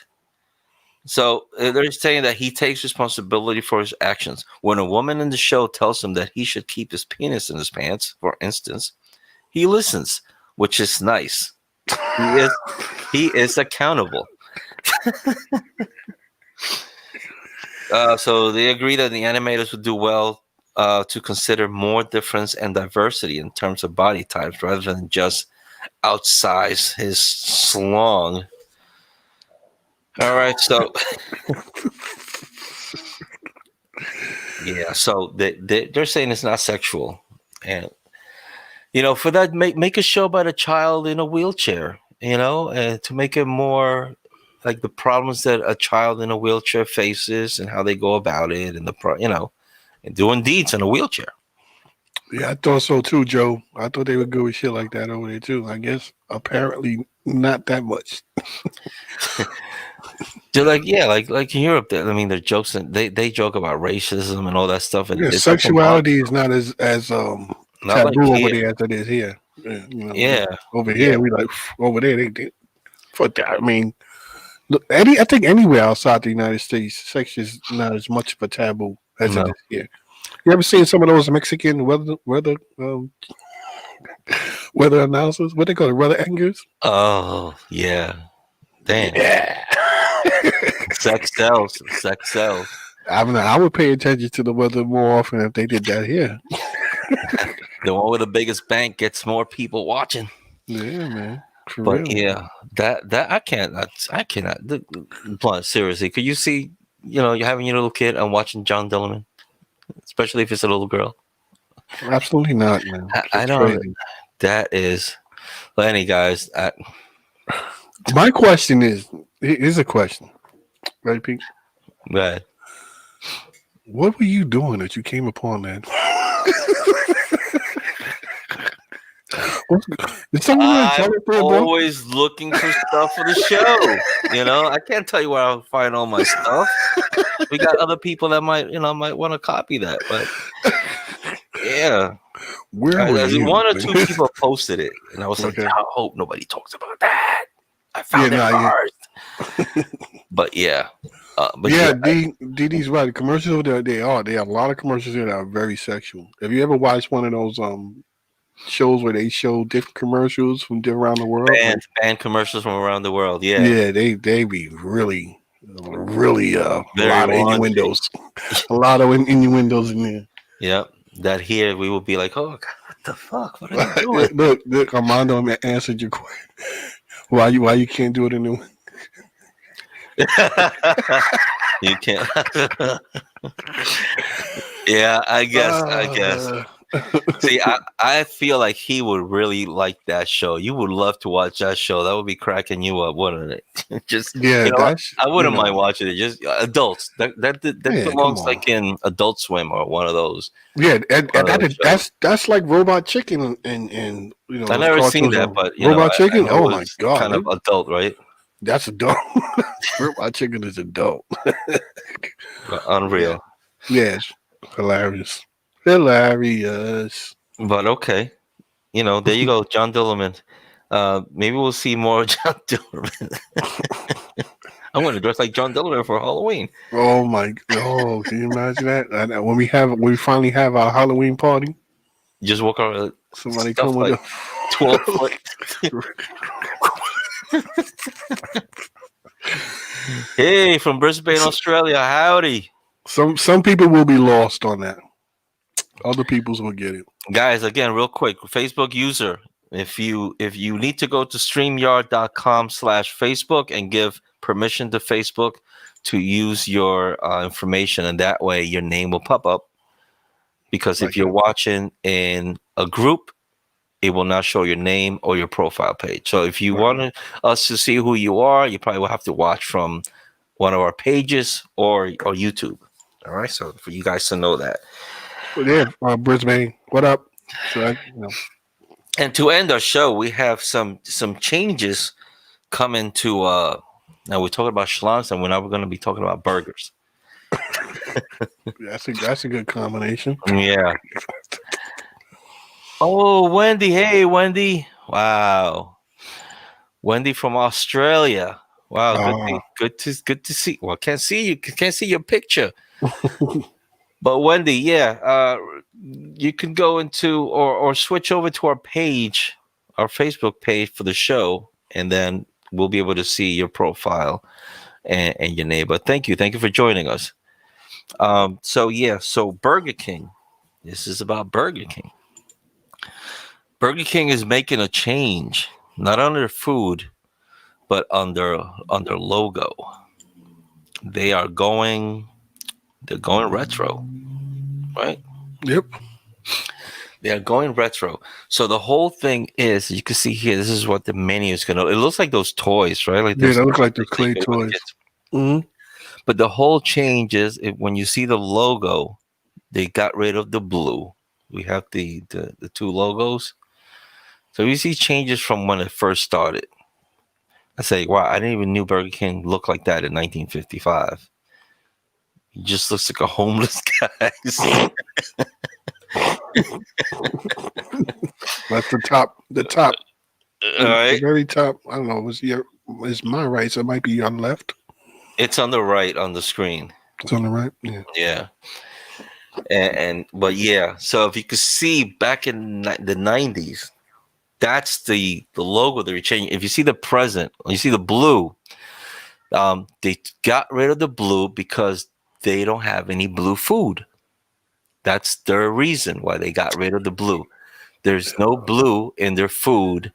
So they're saying that he takes responsibility for his actions. When a woman in the show tells him that he should keep his penis in his pants, for instance, he listens, which is nice. He is accountable. So they agree that the animators would do well to consider more difference and diversity in terms of body types rather than just outsize his slong. All right, so yeah, so they're saying it's not sexual, and for that, make a show about a child in a wheelchair, and to make it more like the problems that a child in a wheelchair faces and how they go about it, and and doing deeds in a wheelchair. Yeah, I thought so too, Joe. I thought they would go with shit like that over there too. I guess apparently not that much. They're like in Europe. I mean, they're jokes and they joke about racism and all that stuff. And sexuality is not as taboo like over there as it is here. Over here we like over there they fuck that. I mean, look, I think anywhere outside the United States, sex is not as much of a taboo as it is here. You ever seen some of those Mexican weather announcers? What they call it, weather anchors? Oh yeah, damn. Yeah. Sex sells. I would pay attention to the weather more often if they did that here. The one with the biggest bank gets more people watching. Yeah, man. For But real. yeah, that I cannot. Blunt, seriously, could you see? You're having your little kid and watching John Dillerman, especially if it's a little girl. Absolutely not, man. I That's don't. crazy. That is. But any guys, My question is, here's a question, right, Pete? bad. What were you doing that you came upon that? Did someone tell I'm it, bro? always looking for stuff for the show. I can't tell you where I'll find all my stuff. We got other people that might want to copy that, but yeah. Where were you? One or two people posted it, and I was like, I hope nobody talks about that. I found it first. But yeah. But yeah, DD's right. The commercials they have a lot of commercials here that are very sexual. Have you ever watched one of those shows where they show different commercials from around the world? Band commercials from around the world. Yeah. Yeah, they be really a lot of innuendos. A lot of innuendos in there. Yep. That here we will be like, oh God, what the fuck? What are you doing? Look, Armando answered your question. Why you can't do it in the You can't. Yeah, I guess. See, I feel like he would really like that show. You would love to watch that show. That would be cracking you up, wouldn't it? Just I wouldn't mind watching it. Just adults. That belongs like in Adult Swim or one of those. Yeah, and that's like Robot Chicken and I never seen that, but Robot Chicken. Oh my god, kind of adult, right? That's adult. Robot Chicken is adult. Unreal. Yes, hilarious. But okay, there you go, John Dillerman. Maybe we'll see more John Dillerman. I'm going to dress like John Dillerman for Halloween. Oh my! Oh, can you imagine that? When we finally have our Halloween party, just walk around. Somebody come with like 12 foot. Hey, from Brisbane, Australia. Howdy. Some people will be lost on that. Other people's will get it. Guys, again, real quick, Facebook user, if you need to go to streamyard.com/Facebook and give permission to Facebook to use your information, and that way your name will pop up. Because if you're watching in a group, it will not show your name or your profile page. So if you want us to see who you are, you probably will have to watch from one of our pages or YouTube. All right, so for you guys to know that. Yeah, Brisbane, what up? And to end our show, we have some changes coming to. Now we're talking about schlongs, and now we're going to be talking about burgers. That's a good combination. Yeah. Oh, Wendy! Hey, Wendy! Wow, Wendy from Australia. Wow, good to see. Well, can't see you. Can't see your picture. But Wendy, yeah, you can go into or switch over to our page, our Facebook page for the show, and then we'll be able to see your profile and your name. But thank you for joining us. So Burger King. This is about Burger King. Burger King is making a change, not on their food, but on their logo. They're going retro, right? Yep. They are going retro. So the whole thing is, you can see here, this is what the menu is going to, it looks like those toys, right? Like they look like the clay toys. Mm-hmm. But the whole change is, when you see the logo, they got rid of the blue. We have the two logos. So you see changes from when it first started. I say, wow, I didn't even know Burger King looked like that in 1955. He just looks like a homeless guy. That's the top. All right. The very top. I don't know. It's my right, so it might be on the left. It's on the right on the screen. It's on the right. Yeah. Yeah. But yeah. So if you could see back in the 90s, that's the logo they're changing. If you see the present, you see the blue. They got rid of the blue because they don't have any blue food. That's their reason why they got rid of the blue. There's no blue in their food,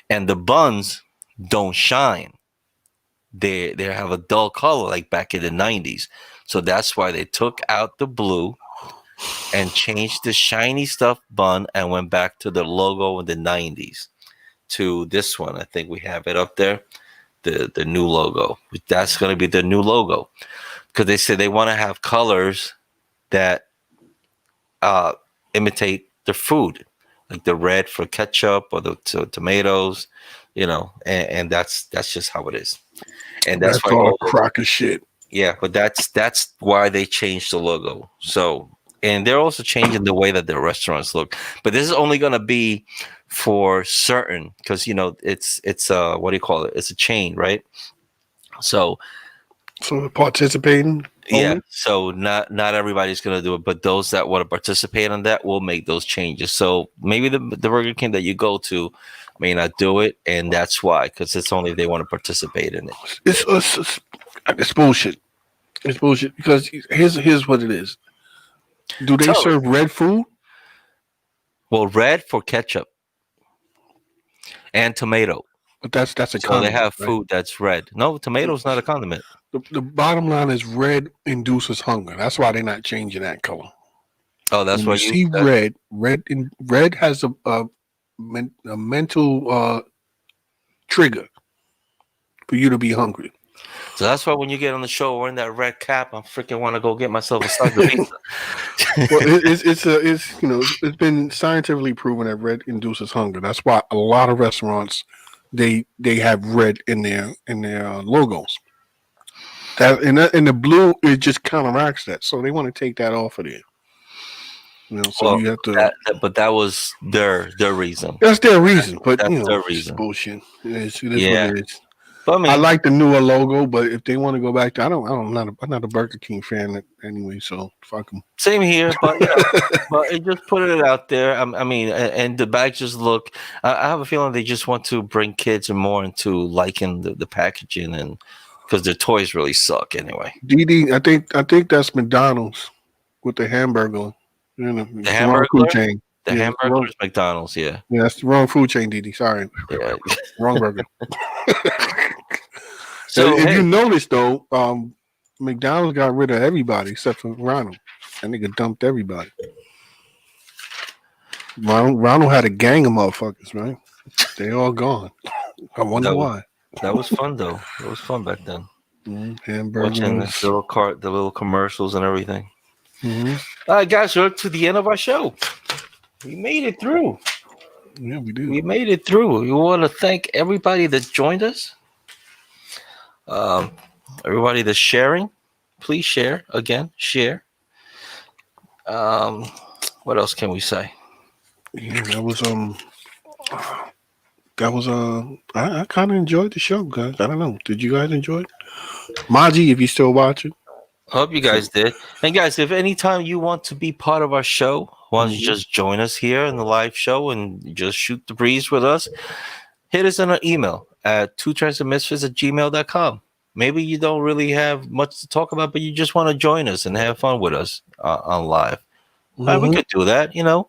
and the buns don't shine. They have a dull color like back in the 90s. So that's why they took out the blue and changed the shiny stuff bun and went back to the logo in the 90s to this one. I think we have it up there, the new logo. That's going to be the new logo because they said they want to have colors that imitate the food, like the red for ketchup or the tomatoes, and that's just how it is. And that's why all a crock of shit. Yeah, but that's why they changed the logo. So, and they're also changing the way that their restaurants look. But this is only going to be for certain, because it's what do you call it? It's a chain, right? So participating. Yeah. Only? So not everybody's going to do it, but those that want to participate in that will make those changes. So maybe the Burger King that you go to may not do it, and that's why, because it's only if they want to participate in it. It's bullshit. It's bullshit because here's what it is. Do they serve red food? Well, red for ketchup and tomato. But that's a so condiment. They have right? food that's red. No, tomato's not a condiment. The bottom line is red induces hunger. That's why they're not changing that color. Oh, that's why you see red has a mental trigger for you to be hungry. So that's why when you get on the show wearing that red cap, I freaking want to go get myself a slice of pizza. Well, it's been scientifically proven that red induces hunger. That's why a lot of restaurants they have red in their logos. That and the blue, it just counteracts that. So they want to take that off of there. So you have to. But that was their reason. That's their reason, but that's their reason. It's bullshit. It is what it is. But I like the newer logo, but if they want to go back to, I'm not a Burger King fan anyway, so fuck them. Same here, but but it just put it out there. I mean, and the bags just look. I have a feeling they just want to bring kids more into liking the packaging, and because their toys really suck anyway. DD, I think that's McDonald's with the hamburger. The hamburger food chain. The hamburger is McDonald's. Yeah, that's the wrong food chain, DD. Sorry, wrong burger. So if you notice though, McDonald's got rid of everybody except for Ronald. That nigga dumped everybody. Ronald had a gang of motherfuckers, right? They all gone. I wonder why. That was fun though. It was fun back then. Hamburgers. Watching the little commercials and everything. Mm-hmm. All right, guys, we're to the end of our show. We made it through. Yeah, we did. We made it through. We want to thank everybody that joined us. Everybody that's sharing, please share again. Share. What else can we say? Yeah, I kind of enjoyed the show, guys. I don't know. Did you guys enjoy it? Maji, if you're still watching. Hope you guys did. And guys, if anytime you want to be part of our show, why don't you just join us here in the live show and just shoot the breeze with us? Hit us on an email at twotransmisfits@gmail.com. Maybe you don't really have much to talk about, but you just want to join us and have fun with us on live. We could do that, You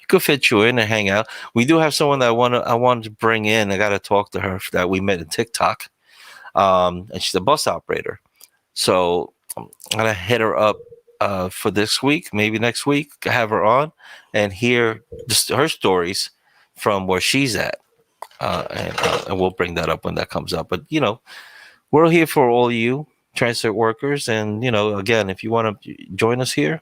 could fit you in and hang out. We do have someone that I wanted to bring in. I got to talk to her that we met in TikTok, and she's a bus operator. So I'm gonna hit her up for this week, maybe next week. Have her on and hear her stories from where she's at, and we'll bring that up when that comes up. But we're here for all you transit workers, and again, if you want to join us here,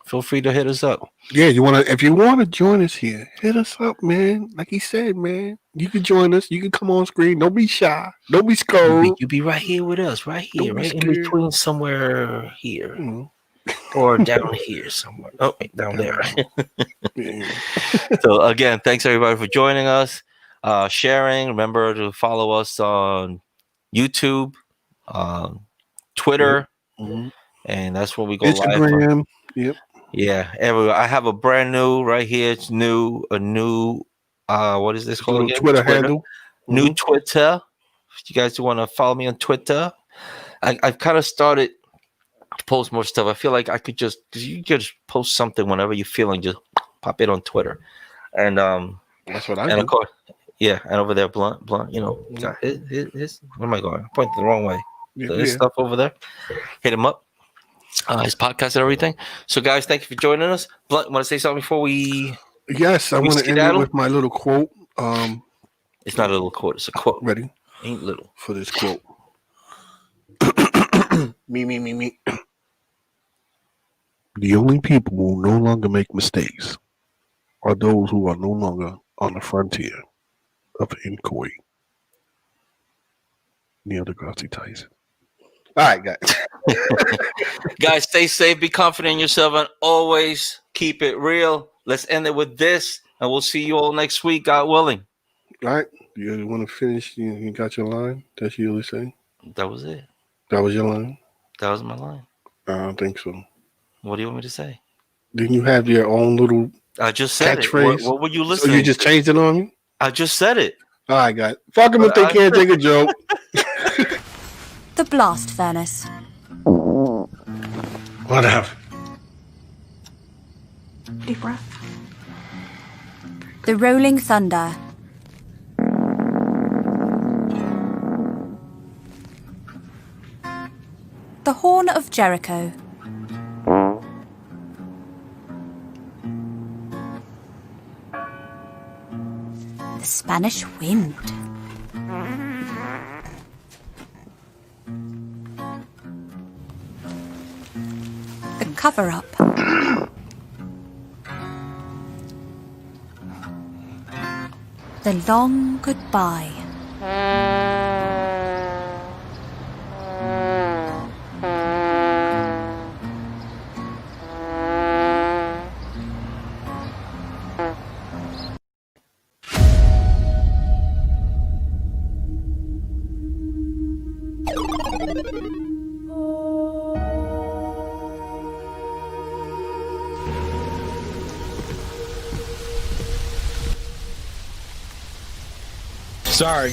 feel free to hit us up. Yeah, if you want to join us here, hit us up, man. Like he said, man, you can join us. You can come on screen. Don't be shy. Don't be scared. You be right here with us, right here, right in between somewhere here, Mm-hmm. or down here somewhere. Oh, wait, down there. So again, thanks everybody for joining us, sharing. Remember to follow us on YouTube, Twitter, and that's where we go Instagram. live. Yep. Yeah, everywhere. I have a brand new right here. It's new. What is this called again? Twitter handle. New Twitter. If you guys want to follow me on Twitter, I've kind of started to post more stuff. I feel like you just post something whenever you feel and just pop it on Twitter. And That's what I and do. of course, yeah, and over there, blunt, you know, got his where am I going? I pointed the wrong way. His stuff over there. Hit him up. His podcast and everything. So, guys, thank you for joining us. Blunt, want to say something before we? Yes, I want to end it with my little quote. It's not a little quote. It's a quote. Ready? Ain't little. For this quote. Me. The only people who no longer make mistakes are those who are no longer on the frontier of inquiry. Neil deGrasse Tyson. All right, guys. Guys, stay safe, be confident in yourself, and always keep it real. Let's end it with this, and we'll see you all next week, God willing. All right. You want to finish? You got your line? That's you usually say? That was it. That was your line? That was my line. I don't think so. What do you want me to say? Didn't you have your own little I just said catchphrase? It. What were you listening? So you just changed it on me? I just said it. All right, guys. Fuck them if they can't take a joke. The blast furnace. Whatever. Deep breath. The rolling thunder. The horn of Jericho. The Spanish wind. The cover-up. The long goodbye. Sorry.